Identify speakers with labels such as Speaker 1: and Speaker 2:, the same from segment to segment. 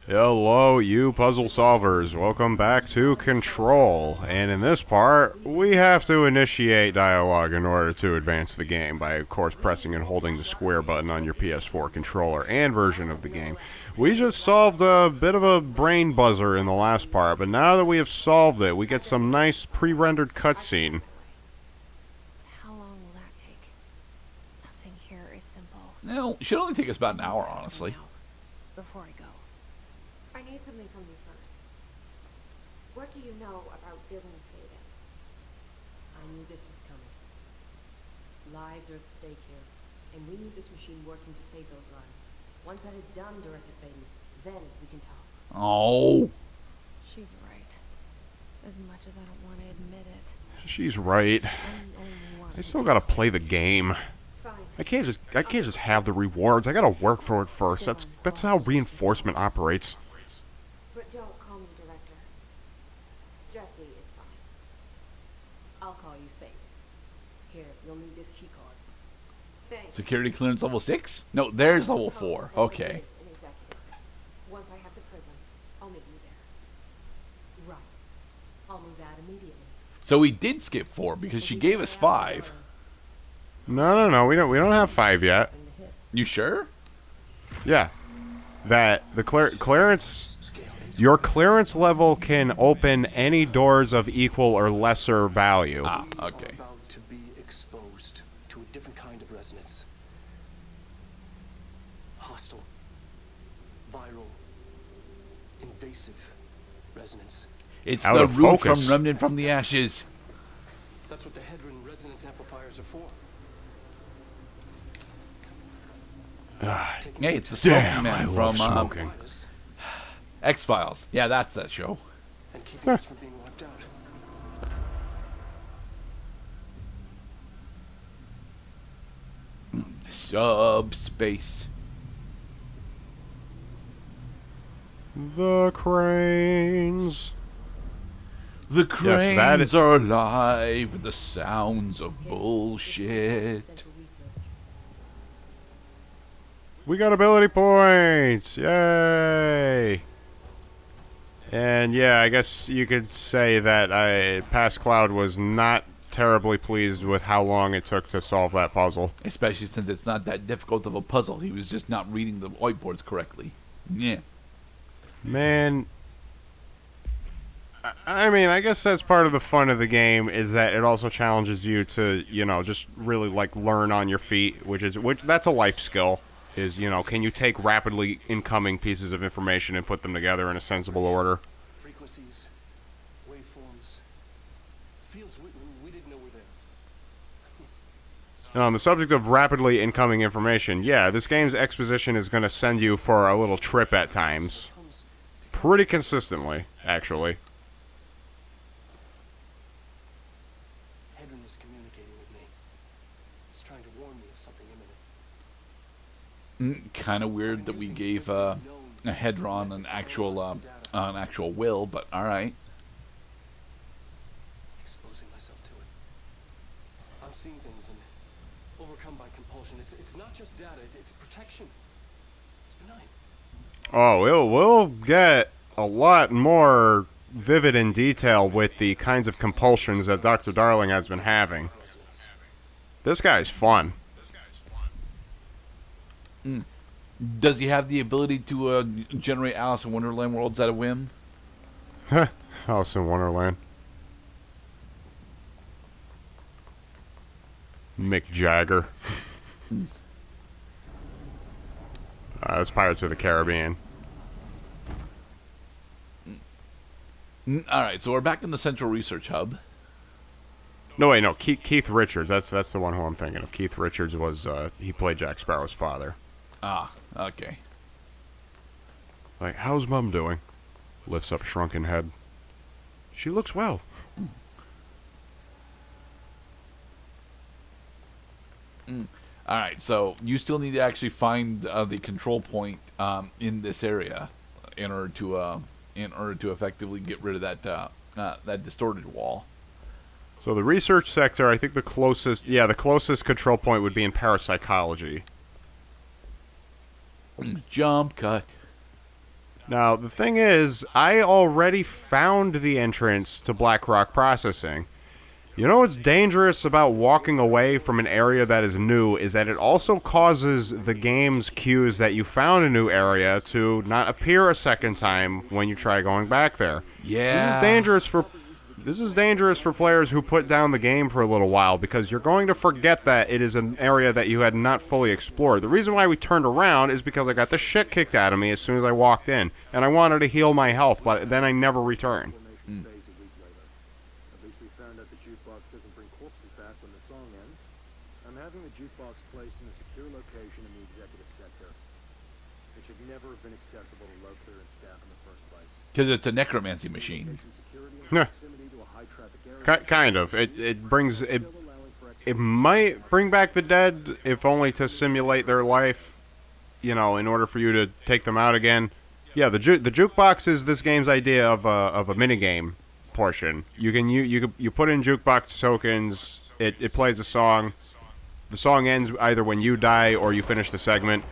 Speaker 1: Hello, you puzzle solvers. Welcome back to Control. And in this part, we have to initiate dialogue in order to advance the game by, of course, pressing and holding the square button on your PS4 controller and version of the game. We just solved a bit of a brain buzzer in the last part, but now that we have solved it, we get some nice pre-rendered cutscene.
Speaker 2: How long will that take? Nothing here is simple.
Speaker 3: No, it should only take us about an hour, honestly.
Speaker 2: Before I go.
Speaker 4: I need something from you first. What do you know about Dylan Faden?
Speaker 5: I knew this was coming. Lives are at stake here, and we need this machine working to save those lives. Once that is done, Director Faden, then we can talk.
Speaker 3: Oh.
Speaker 2: She's right. As much as I don't want to admit it.
Speaker 1: She's right. I still gotta play the game.
Speaker 4: Fine.
Speaker 1: I can't just have the rewards. I gotta work for it first. That's how reinforcement operates.
Speaker 4: But don't call me Director. Jesse is fine.
Speaker 5: I'll call you Faden. Here, you'll need this key card.
Speaker 4: Thanks.
Speaker 3: Security clearance level 6? No, there's level 4.
Speaker 4: Someone
Speaker 3: Okay.
Speaker 4: is an executive. Once I have the prism, I'll meet you there.
Speaker 5: Right. I'll move out immediately.
Speaker 3: So we did skip 4 because she gave us 5.
Speaker 1: No, we don't have 5 yet.
Speaker 5: Bring the hiss.
Speaker 3: You sure?
Speaker 1: Yeah. That the clearance, your clearance level can open any doors of equal or lesser value.
Speaker 3: Ah, okay.
Speaker 6: About to be exposed to a different kind of resonance. Hostile, viral, invasive resonance.
Speaker 3: It's
Speaker 1: Out
Speaker 3: the
Speaker 1: of
Speaker 3: root
Speaker 1: focus.
Speaker 3: from remnant from the ashes.
Speaker 6: That's what the heroine resonance amplifiers are for.
Speaker 3: Hey, it's the smoking
Speaker 1: Damn, I
Speaker 3: man
Speaker 1: love
Speaker 3: from
Speaker 1: smoking.
Speaker 3: X-Files. Yeah, that's that show.
Speaker 6: And keeping us from being wiped out.
Speaker 3: Subspace.
Speaker 1: The cranes.
Speaker 3: The
Speaker 1: Yes,
Speaker 3: cranes
Speaker 1: that is-
Speaker 3: are alive with the sounds of bullshit.
Speaker 5: Central research.
Speaker 1: We got ability points! Yay! And yeah, I guess you could say that Past Cloud was not terribly pleased with how long it took to solve that puzzle.
Speaker 3: Especially since it's not that difficult of a puzzle. He was just not reading the whiteboards correctly. Yeah.
Speaker 1: Man, I mean, I guess that's part of the fun of the game, is that it also challenges you to, you know, just really, like, learn on your feet, which that's a life skill, is, you know, can you take rapidly incoming pieces of information and put them together in a sensible order?
Speaker 6: Frequencies, waveforms, fields we didn't know were there.
Speaker 1: And on the subject of rapidly incoming information, yeah, this game's exposition is going to send you for a little trip at times. Pretty consistently, actually.
Speaker 6: Heroine is communicating with me. He's trying to warn me of something imminent.
Speaker 3: Kind of weird that we gave a Hedron an actual will, but all right.
Speaker 6: Exposing myself to it. I'm seeing things and overcome by compulsion. It's not just data, it's protection. It's benign.
Speaker 1: Oh, we'll get a lot more vivid in detail with the kinds of compulsions that Dr. Darling has been having. This guy's fun.
Speaker 3: Does he have the ability to generate Alice in Wonderland worlds at a whim?
Speaker 1: Alice in Wonderland. Mick Jagger. That's Pirates of the Caribbean.
Speaker 3: All right, so we're back in the Central Research Hub.
Speaker 1: No, wait, no. Keith Richards. That's the one who I'm thinking of. Keith Richards was he played Jack Sparrow's father.
Speaker 3: Ah, okay.
Speaker 1: Like, how's Mum doing? Lifts up shrunken head. She looks well.
Speaker 3: All right, so you still need to actually find the control point in this area in order to effectively get rid of that distorted wall.
Speaker 1: So the research sector, I think the closest control point would be in parapsychology.
Speaker 3: Jump cut.
Speaker 1: Now, the thing is, I already found the entrance to Blackrock Processing. You know what's dangerous about walking away from an area that is new is that it also causes the game's cues that you found a new area to not appear a second time when you try going back there.
Speaker 3: Yeah.
Speaker 1: This is dangerous for players who put down the game for a little while because you're going to forget that it is an area that you had not fully explored. The reason why we turned around is because I got the shit kicked out of me as soon as I walked in, and I wanted to heal my health, but then I never returned.
Speaker 7: Phase a week later. At least we found out the jukebox doesn't bring corpses back when the song ends. I'm having the jukebox placed in a secure location in the executive sector. It should never have been accessible to low clearance staff in the first place.
Speaker 3: Because it's a necromancy machine.
Speaker 7: Location security and
Speaker 1: Yeah.
Speaker 7: proximity to a high traffic area.
Speaker 1: Kind of. It might bring back the dead, if only to simulate their life, you know, in order for you to take them out again. Yeah, the jukebox is this game's idea of a minigame portion. You put in jukebox tokens. It plays a song. The song ends either when you die or you finish the segment.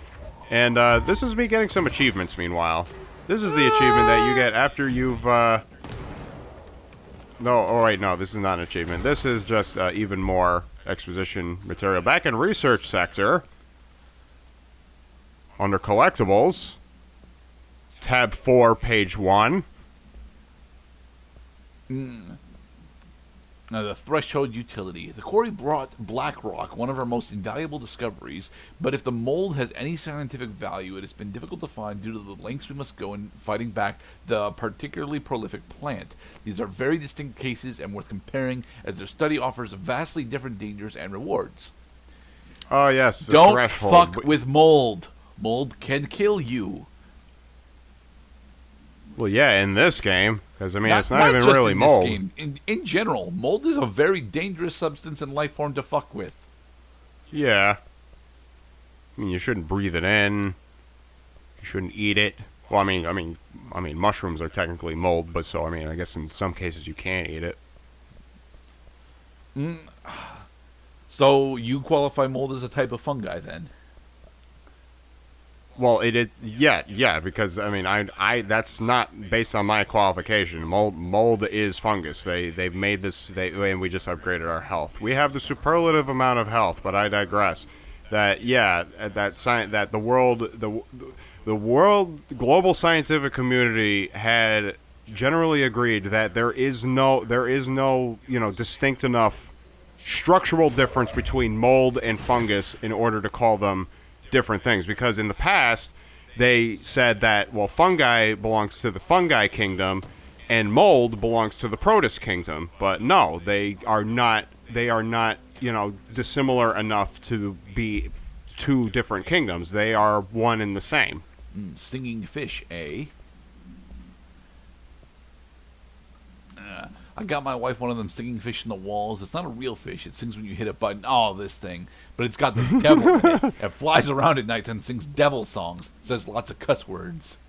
Speaker 1: And this is me getting some achievements. Meanwhile, this is the achievement that you get after you've. No, this is not an achievement. This is just even more exposition material. Back in research sector, under collectibles. Tab 4, page 1.
Speaker 3: Now, the threshold utility. The quarry brought Blackrock, one of our most invaluable discoveries, but if the mold has any scientific value, it has been difficult to find due to the lengths we must go in fighting back the particularly prolific plant. These are very distinct cases and worth comparing, as their study offers vastly different dangers and rewards.
Speaker 1: Oh, yes, the
Speaker 3: Don't
Speaker 1: threshold.
Speaker 3: fuck with mold. Mold can kill you.
Speaker 1: Well, yeah, in this game, because, I mean, it's not even
Speaker 3: just
Speaker 1: really
Speaker 3: in this
Speaker 1: mold.
Speaker 3: game. In general, mold is a very dangerous substance and life form to fuck with.
Speaker 1: Yeah. I mean, you shouldn't breathe it in. You shouldn't eat it. Well, I mean, mushrooms are technically mold, but so, I mean, I guess in some cases you can't eat it.
Speaker 3: So you qualify mold as a type of fungi, then?
Speaker 1: Well, yeah, because I mean, I that's not based on my qualification. Mold is fungus. They've made this, and we just upgraded our health. We have the superlative amount of health, but I digress. That the world global scientific community had generally agreed that there is no distinct enough structural difference between mold and fungus in order to call them different things, because in the past they said that, well, fungi belongs to the fungi kingdom and mold belongs to the Protus kingdom, but no, they are not dissimilar enough to be two different kingdoms. They are one and the same.
Speaker 3: Singing fish, eh? I got my wife one of them singing fish in the walls. It's not a real fish. It sings when you hit a button. Oh, this thing. But it's got the devil in it. It flies around at night and sings devil songs. Says lots of cuss words.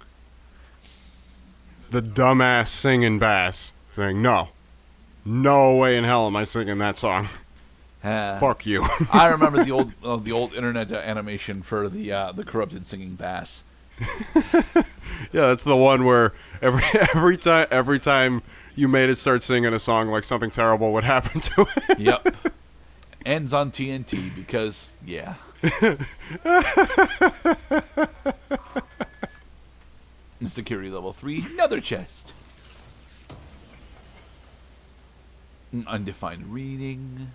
Speaker 1: The dumbass singing bass thing. No way in hell am I singing that song. Fuck you.
Speaker 3: I remember the old internet animation for the corrupted singing bass.
Speaker 1: Yeah, that's the one where every time you made it start singing a song, like something terrible would happen to it.
Speaker 3: Yep. Ends on TNT because, yeah. Security level 3, another chest. Undefined reading.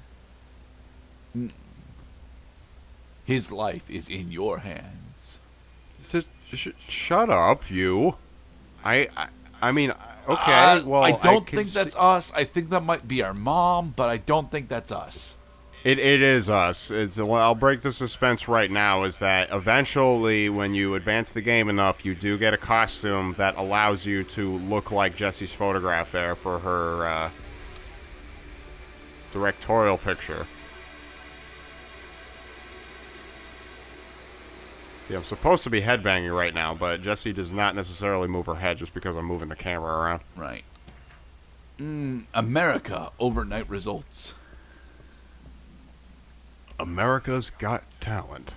Speaker 3: His life is in your hands.
Speaker 1: Shut up, you. I mean, okay, well,
Speaker 3: I don't think that's us. I think that might be our mom, but I don't think that's us.
Speaker 1: It is us. Well, I'll break the suspense right now, is that eventually, when you advance the game enough, you do get a costume that allows you to look like Jessie's photograph there for her directorial picture. See, I'm supposed to be headbanging right now, but Jessie does not necessarily move her head just because I'm moving the camera around.
Speaker 3: Right. America overnight results.
Speaker 1: America's Got Talent.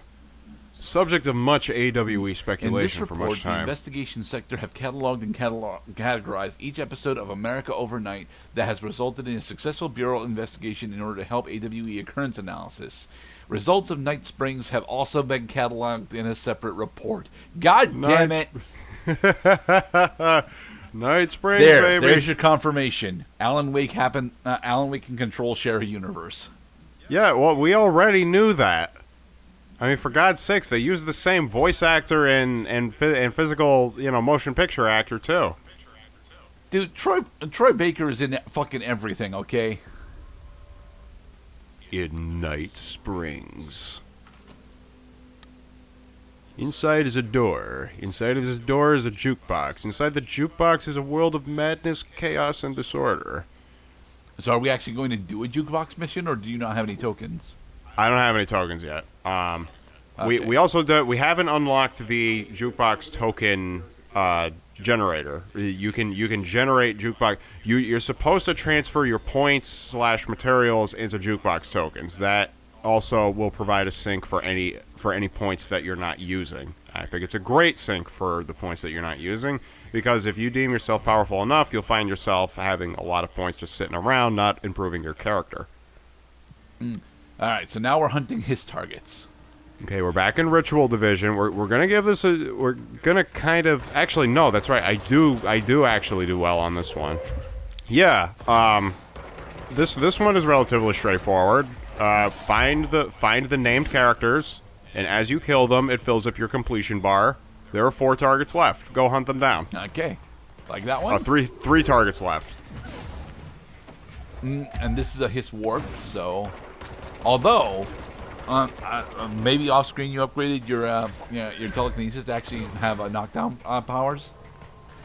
Speaker 1: subject of much AWE
Speaker 3: In this
Speaker 1: speculation for
Speaker 3: report,
Speaker 1: much
Speaker 3: the
Speaker 1: time.
Speaker 3: investigation sector have cataloged and categorized each episode of America Overnight that has resulted in a successful bureau investigation in order to help AWE occurrence analysis. Results of Night Springs have also been cataloged in a separate report. God damn it!
Speaker 1: Night Springs, baby.
Speaker 3: There's your confirmation. Alan Wake and Control share a universe.
Speaker 1: Yeah, well, we already knew that. I mean, for God's sakes, they use the same voice actor and physical, motion picture actor too.
Speaker 3: Dude, Troy Baker is in fucking everything, okay?
Speaker 1: In Night Springs. Inside is a door. Inside of this door is a jukebox. Inside the jukebox is a world of madness, chaos, and disorder.
Speaker 3: So are we actually going to do a jukebox mission, or do you not have any tokens?
Speaker 1: I don't have any tokens yet.
Speaker 3: Okay.
Speaker 1: We also we haven't unlocked the jukebox token generator. You can generate jukebox. You're supposed to transfer your points / materials into jukebox tokens. That also will provide a sink for any points that you're not using. I think it's a great sink for the points that you're not using, because if you deem yourself powerful enough, you'll find yourself having a lot of points just sitting around, not improving your character.
Speaker 3: All right, so now we're hunting his targets.
Speaker 1: Okay, we're back in Ritual Division. We're gonna give this a. We're gonna kind of. Actually, no, that's right. I do actually do well on this one. Yeah. This one is relatively straightforward. Find the named characters, and as you kill them, it fills up your completion bar. There are 4 targets left. Go hunt them down.
Speaker 3: Okay, like that one.
Speaker 1: Three targets left.
Speaker 3: And this is a Hiss Warp, so although maybe off screen you upgraded your telekinesis to actually have knockdown powers.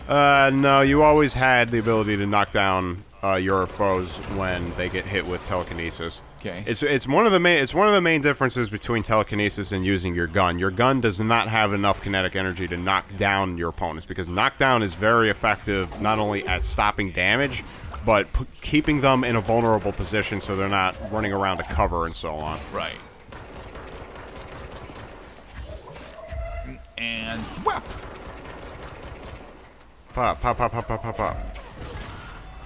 Speaker 1: No, you always had the ability to knock down your foes when they get hit with telekinesis.
Speaker 3: Okay.
Speaker 1: It's one of the main differences between telekinesis and using your gun. Your gun does not have enough kinetic energy to knock down your opponents, because knockdown is very effective not only at stopping damage, but keeping them in a vulnerable position so they're not running around to cover and so on.
Speaker 3: Right. And whap.
Speaker 1: Pop, pop, pop, pop, pop, pop, pop.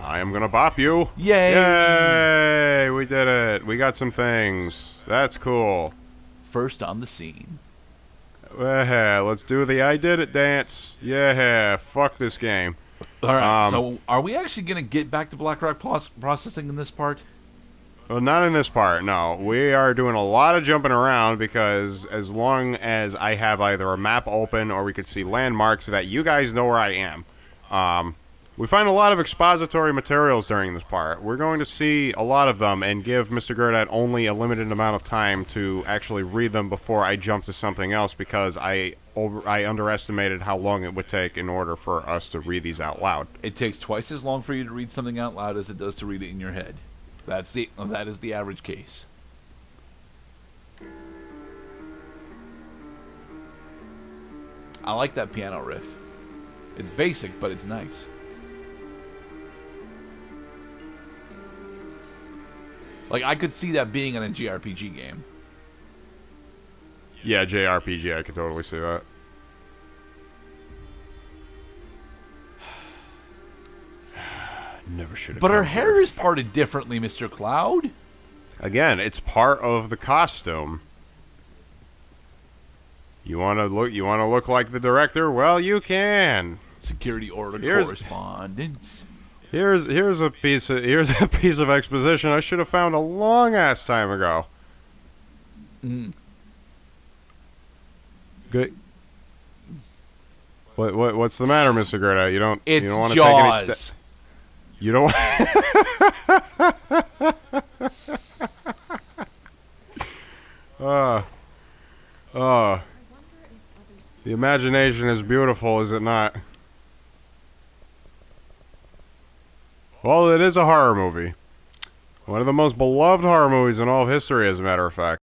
Speaker 1: I am gonna bop you.
Speaker 3: Yay!
Speaker 1: Yay! We did it. We got some things. That's cool.
Speaker 3: First on the scene.
Speaker 1: Yeah, let's do the I did it dance. Yeah, fuck this game.
Speaker 3: All right. So, are we actually gonna get back to Blackrock processing in this part?
Speaker 1: Well, not in this part, no. We are doing a lot of jumping around, because as long as I have either a map open or we could see landmarks so that you guys know where I am. We find a lot of expository materials during this part. We're going to see a lot of them and give Mr. Gerdad only a limited amount of time to actually read them before I jump to something else, because I underestimated how long it would take in order for us to read these out loud.
Speaker 3: It takes twice as long for you to read something out loud as it does to read it in your head. That is the average case. I like that piano riff. It's basic, but it's nice. Like, I could see that being in a JRPG game.
Speaker 1: Yeah, JRPG, I could totally see that. Never should have.
Speaker 3: But her hair is parted differently, Mr. Cloud.
Speaker 1: Again, it's part of the costume. You want to look like the director? Well, you can.
Speaker 3: Security order correspondence.
Speaker 1: Here's a piece of exposition I should have found a long ass time ago. Good. What's the matter, Mr. Gerda? You don't want to take any steps. You don't. The imagination is beautiful, is it not? Well, it is a horror movie. One of the most beloved horror movies in all of history, as a matter of fact.